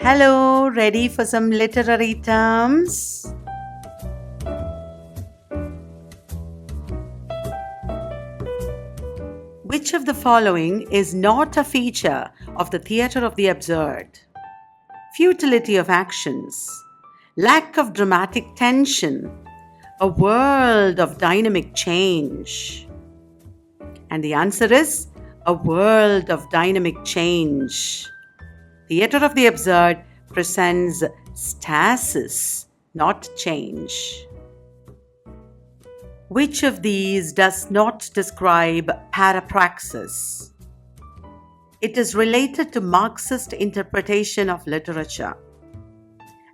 Hello, ready for some literary terms? Which of the following is not a feature of the theatre of the absurd? Futility of actions, lack of dramatic tension, a world of dynamic change. And the answer is a world of dynamic change. Theatre of the absurd presents stasis, not change. Which of these does not describe parapraxis? It is related to Marxist interpretation of literature.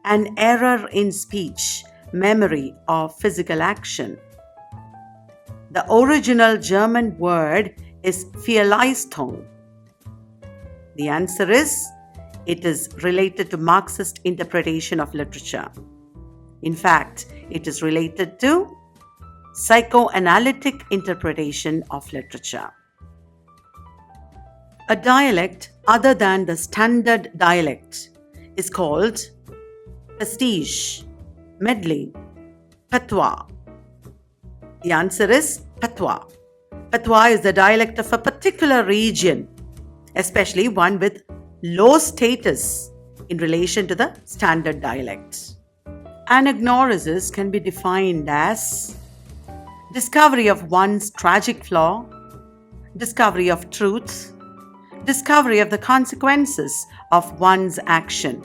An error in speech, memory, or physical action. The original German word is Verleistung. The answer is, it is related to Marxist interpretation of literature. In fact, it is related to psychoanalytic interpretation of literature. A dialect other than the standard dialect is called pastiche, medley, patois. The answer is patois. Patois is the dialect of a particular region, especially one with low status in relation to the standard dialect. Anagnorisis can be defined as discovery of one's tragic flaw, discovery of truth, discovery of the consequences of one's action.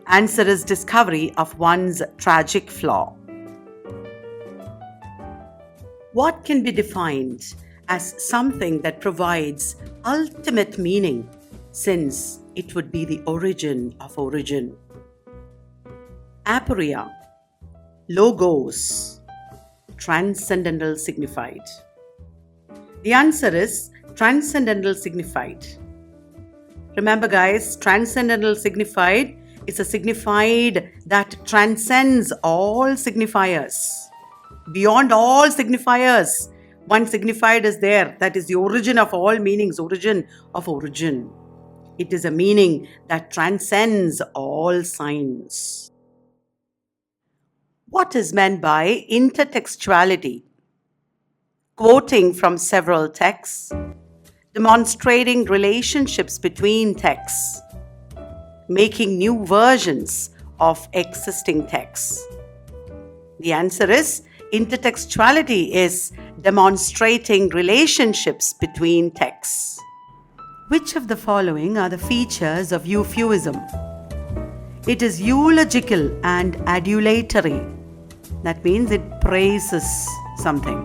Answer is discovery of one's tragic flaw. What can be defined as something that provides ultimate meaning, since it would be the origin of origin? Aporia, logos, transcendental signified. The answer is transcendental signified. Remember guys, transcendental signified is a signified that transcends all signifiers. Beyond all signifiers, one signified is there. That is the origin of all meanings, origin of origin. It is a meaning that transcends all signs. What is meant by intertextuality? Quoting from several texts, demonstrating relationships between texts, making new versions of existing texts. The answer is intertextuality is demonstrating relationships between texts. Which of the following are the features of Euphuism? It is eulogical and adulatory. That means it praises something.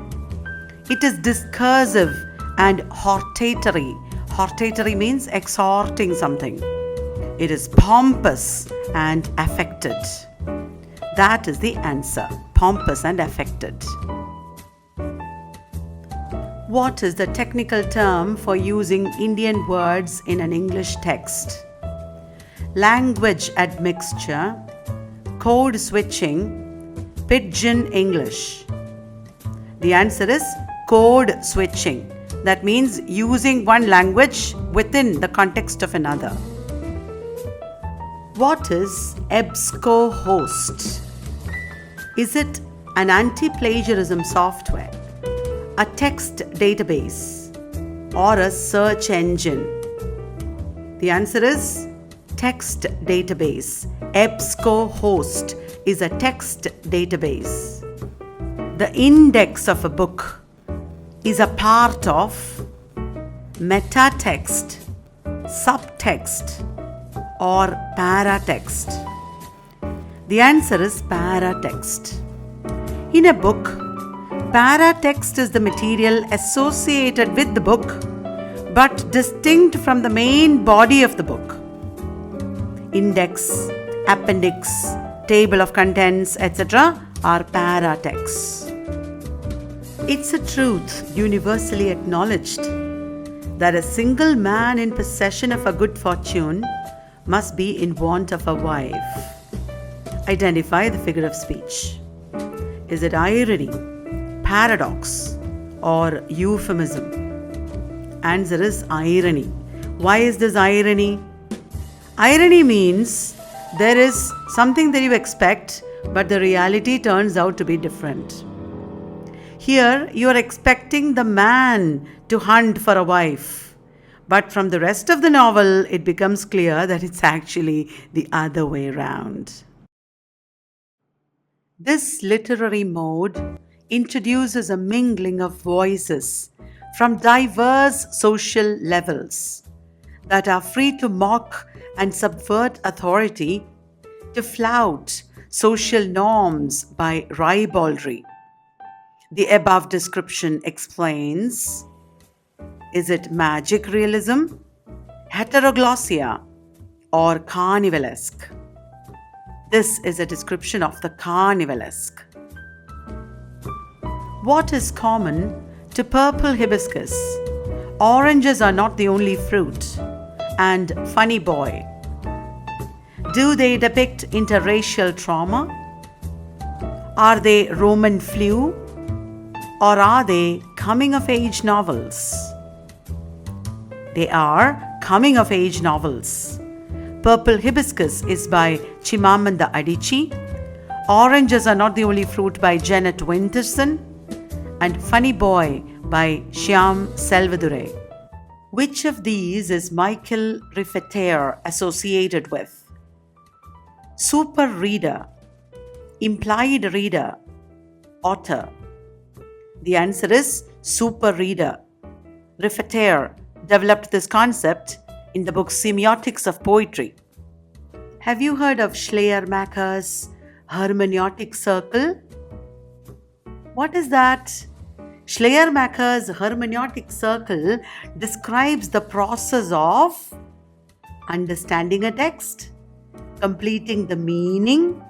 It is discursive and hortatory. Hortatory means exhorting something. It is pompous and affected. That is the answer, pompous and affected. What is the technical term for using Indian words in an English text? Language admixture, code switching, pidgin English. The answer is code switching. That means using one language within the context of another. What is EBSCOhost? Is it an anti-plagiarism software, a text database, or a search engine? The answer is text database. EBSCOhost is a text database. The index of a book is a part of metatext, subtext, or paratext. The answer is paratext. In a book, paratext is the material associated with the book but distinct from the main body of the book. Index, appendix, table of contents, etc. are paratexts. It's a truth universally acknowledged that a single man in possession of a good fortune must be in want of a wife. Identify the figure of speech. Is it irony, paradox, or euphemism? Answer is irony. Why is this irony? Irony means there is something that you expect, but the reality turns out to be different. Here, you are expecting the man to hunt for a wife, but from the rest of the novel, it becomes clear that it's actually the other way around. This literary mode introduces a mingling of voices from diverse social levels that are free to mock and subvert authority, to flout social norms by ribaldry. The above description explains: is it magic realism, heteroglossia, or carnivalesque? This is a description of the carnivalesque. What is common to purple hibiscus, oranges are not the only fruit, and funny boy? Do they depict interracial trauma? Are they Roman flu? Or are they coming-of-age novels? They are coming-of-age novels. Purple Hibiscus is by Chimamanda Adichie. Oranges Are Not the Only Fruit by Janet Winterson. And Funny Boy by Shyam Selvadure. Which of these is Michael Riffaterre associated with? Super reader, implied reader, author. The answer is super reader. Riffaterre developed this concept in the book Semiotics of Poetry. Have you heard of Schleiermacher's Hermeneutic circle? What is that? Schleiermacher's Hermeneutic circle describes the process of understanding a text, completing the meaning,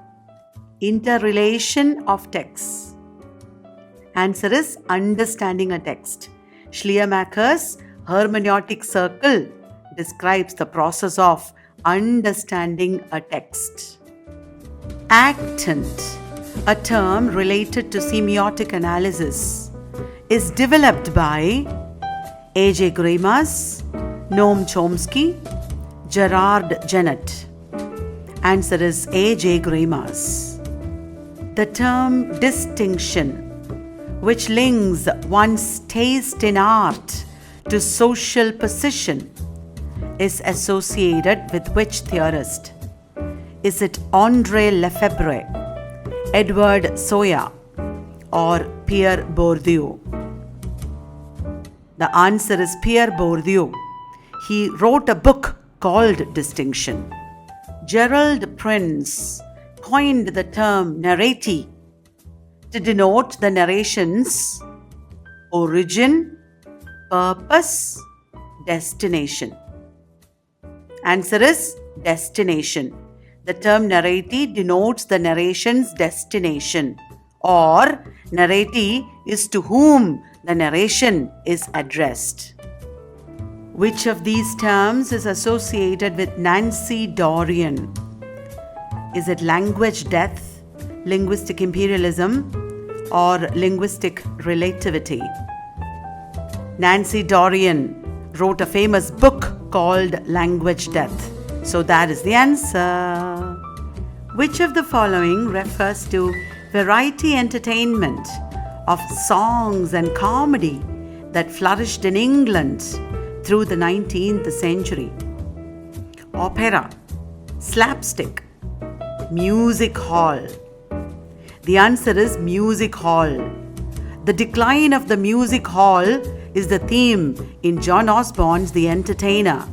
interrelation of texts. Answer is understanding a text. Schleiermacher's Hermeneutic circle describes the process of understanding a text. Actant, a term related to semiotic analysis, is developed by A.J. Greimas, Noam Chomsky, Gerard Genett. Answer is A.J. Greimas. The term distinction, which links one's taste in art to social position, is associated with which theorist? Is it André Lefebvre, Edward Soya, or Pierre Bourdieu? The answer is Pierre Bourdieu. He wrote a book called Distinction. Gerald Prince coined the term narratee to denote the narration's origin, purpose, destination. Answer is destination. The term narratee denotes the narration's destination, or narratee is to whom the narration is addressed. Which of these terms is associated with Nancy Dorian? Is it language death, linguistic imperialism, or linguistic relativity? Nancy Dorian wrote a famous book called Language Death. So that is the answer. Which of the following refers to variety entertainment of songs and comedy that flourished in England through the 19th century? Opera, slapstick, music hall. The answer is music hall. The decline of the music hall is the theme in John Osborne's The Entertainer.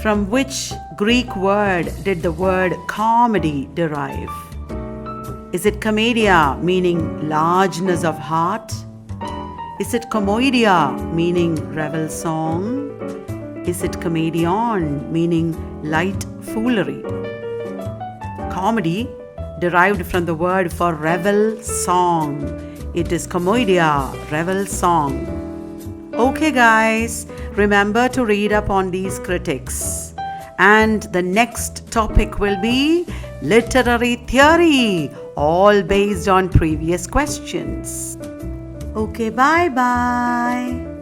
From which Greek word did the word comedy derive? Is it commedia, meaning largeness of heart? Is it commoedia, meaning revel song? Is it comedion, meaning light foolery? Comedy derived from the word for revel song. It is commoedia, revel song. Okay guys, remember to read up on these critics. And the next topic will be literary theory, all based on previous questions. Okay, bye-bye.